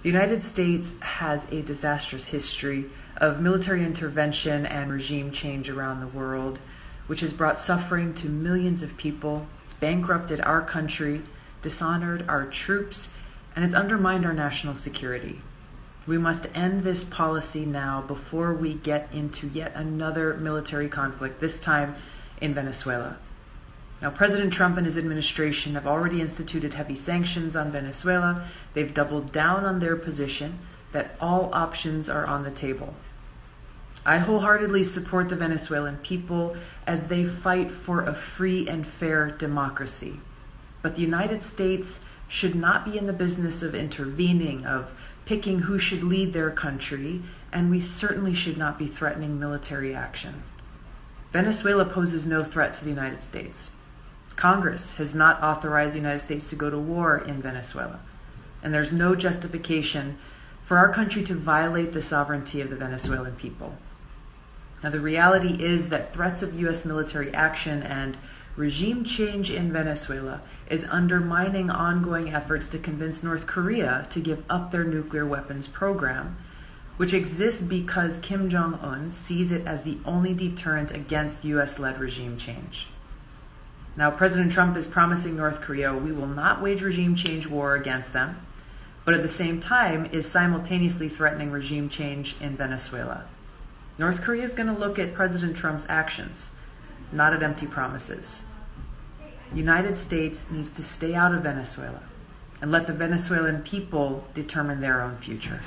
The United States has a disastrous history of military intervention and regime change around the world, which has brought suffering to millions of people. It's bankrupted our country, dishonored our troops, and it's undermined our national security. We must end this policy now before we get into yet another military conflict, this time in Venezuela. Now, President Trump and his administration have already instituted heavy sanctions on Venezuela. They've doubled down on their position that all options are on the table. I wholeheartedly support the Venezuelan people as they fight for a free and fair democracy. But the United States should not be in the business of intervening, of picking who should lead their country, and we certainly should not be threatening military action. Venezuela poses no threat to the United States. Congress has not authorized the United States to go to war in Venezuela, and there's no justification for our country to violate the sovereignty of the Venezuelan people. Now, the reality is that threats of U.S. military action and regime change in Venezuela is undermining ongoing efforts to convince North Korea to give up their nuclear weapons program, which exists because Kim Jong-un sees it as the only deterrent against U.S.-led regime change. Now, President Trump is promising North Korea we will not wage regime change war against them, but at the same time is simultaneously threatening regime change in Venezuela. North Korea is going to look at President Trump's actions, not at empty promises. The United States needs to stay out of Venezuela and let the Venezuelan people determine their own future.